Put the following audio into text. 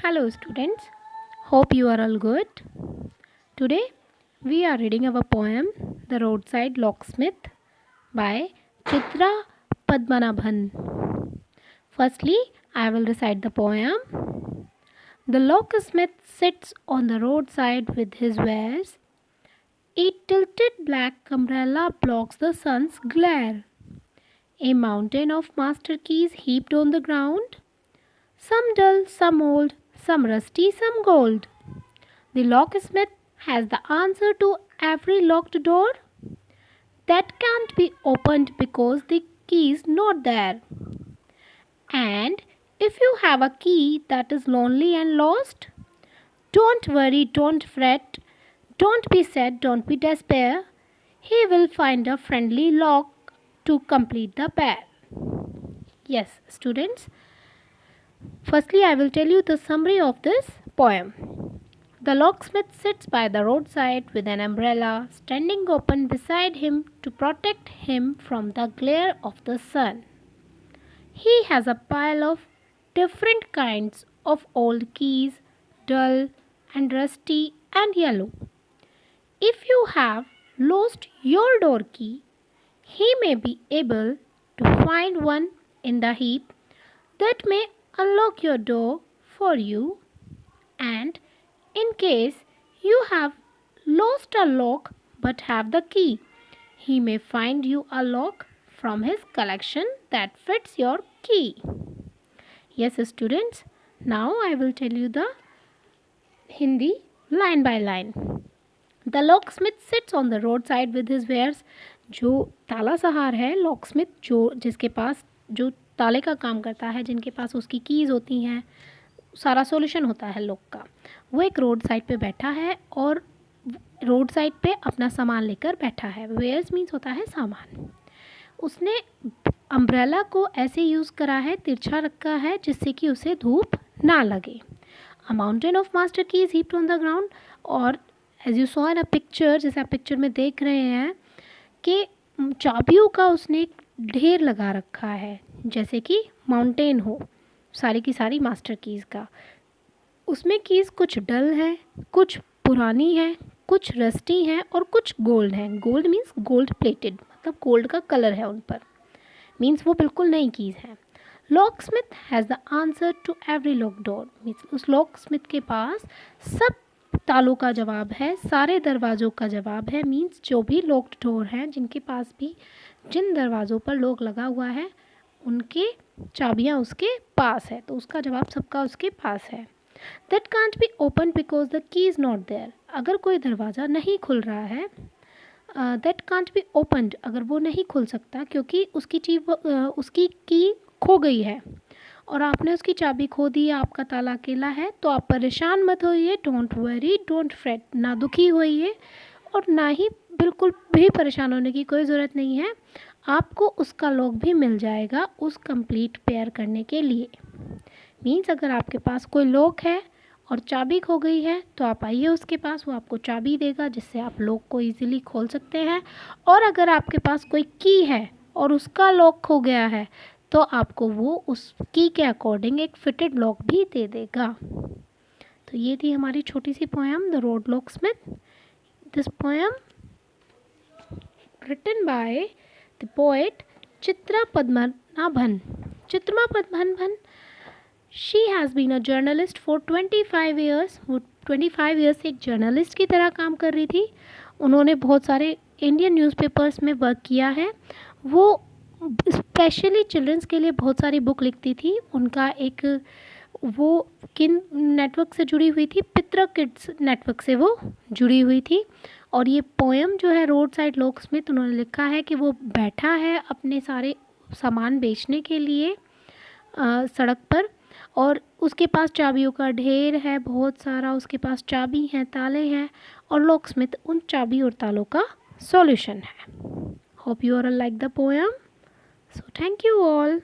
Hello, students. Hope you are all good. Today, we are reading our poem, The Roadside Locksmith, by Chitra Padmanabhan. Firstly, I will recite the poem. The locksmith sits on the roadside with his wares. A tilted black umbrella blocks the sun's glare. A mountain of master keys heaped on the ground. Some dull, some old, some rusty, some gold. The locksmith has the answer to every locked door that can't be opened because the key is not there. And if you have a key that is lonely and lost, don't worry, don't fret, don't be sad, don't be despair. He will find a friendly lock to complete the pair. Yes, students. Firstly, I will tell you the summary of this poem. The locksmith sits by the roadside with an umbrella standing open beside him to protect him from the glare of the sun. He has a pile of different kinds of old keys, dull and rusty and yellow. If you have lost your door key, he may be able to find one in the heap that may unlock your door for you. And in case you have lost a lock but have the key, he may find you a lock from his collection that fits your key. Yes, students, now I will tell you the Hindi line by line. The locksmith sits on the roadside with his wares. जो ताला सहार है locksmith, जो जिसके पास जो ताले का काम करता है, जिनके पास उसकी कीज़ होती हैं, सारा सॉल्यूशन होता है लॉक का, वो एक रोड साइड पे बैठा है और रोड साइड पे अपना सामान लेकर बैठा है. वेयर्स मीन्स होता है सामान. उसने अम्ब्रेला को ऐसे यूज़ करा है, तिरछा रखा है जिससे कि उसे धूप ना लगे. A mountain of master keys heaped on the ground. और as you saw in a picture, जैसे आप पिक्चर में देख रहे हैं कि चाबियों का उसने एक ढेर लगा रखा है, जैसे कि माउंटेन हो सारी की सारी मास्टर कीज़ का. उसमें कीज़ कुछ डल है, कुछ पुरानी है, कुछ रस्टी हैं और कुछ गोल्ड हैं. गोल्ड मीन्स गोल्ड प्लेटेड, मतलब गोल्ड का कलर है उन पर, मीन्स वो बिल्कुल नई कीज़ हैं. Locksmith has the answer to every lock door. Means उस लॉकस्मिथ के पास सब तालों का जवाब है, सारे दरवाज़ों का जवाब है. मीन्स जो भी लॉक्ड डोर हैं, जिनके पास भी जिन दरवाज़ों पर लॉक लगा हुआ है, उनके चाबियाँ उसके पास है, तो उसका जवाब सबका उसके पास है. That can't be open because the key is not there. अगर कोई दरवाज़ा नहीं खुल रहा है, दैट कांट बी ओपनड, अगर वो नहीं खुल सकता क्योंकि उसकी की खो गई है और आपने उसकी चाबी खो दी है, आपका ताला अकेला है, तो आप परेशान मत होइए. डोंट वरी, डोंट फ्रेट, ना दुखी होइए और ना ही बिल्कुल भी परेशान होने की कोई ज़रूरत नहीं है. आपको उसका लॉक भी मिल जाएगा उस कंप्लीट पेयर करने के लिए. मीन्स अगर आपके पास कोई लॉक है और चाबी खो गई है तो आप आइए उसके पास, वो आपको चाबी देगा जिससे आप लॉक को ईजिली खोल सकते हैं. और अगर आपके पास कोई की है और उसका लॉक खो गया है तो आपको वो उस की के अकॉर्डिंग एक फिटेड लॉक भी दे देगा. तो ये थी हमारी छोटी सी poem, the road locksmith. This poem written by the poet Chitra Padmanabhan. Chitra Padmanabhan, she has been a journalist for 25 years. वो 25 years से एक जर्नलिस्ट की तरह काम कर रही थी. उन्होंने बहुत सारे इंडियन न्यूज़पेपर्स में वर्क किया है. वो स्पेशली चिल्ड्रंस के लिए बहुत सारी बुक लिखती थी. उनका एक वो किन नेटवर्क से जुड़ी हुई थी, पित्रा किड्स नेटवर्क से वो जुड़ी हुई थी. और ये पोएम जो है रोड साइड लॉकस्मिथ, उन्होंने लिखा है कि वो बैठा है अपने सारे सामान बेचने के लिए सड़क पर, और उसके पास चाबियों का ढेर है बहुत सारा, उसके पास चाबी हैं, ताले हैं, और लॉकस्मिथ उन चाबी और तालों का सॉल्यूशन है. Hope you are like the poem. So thank you all.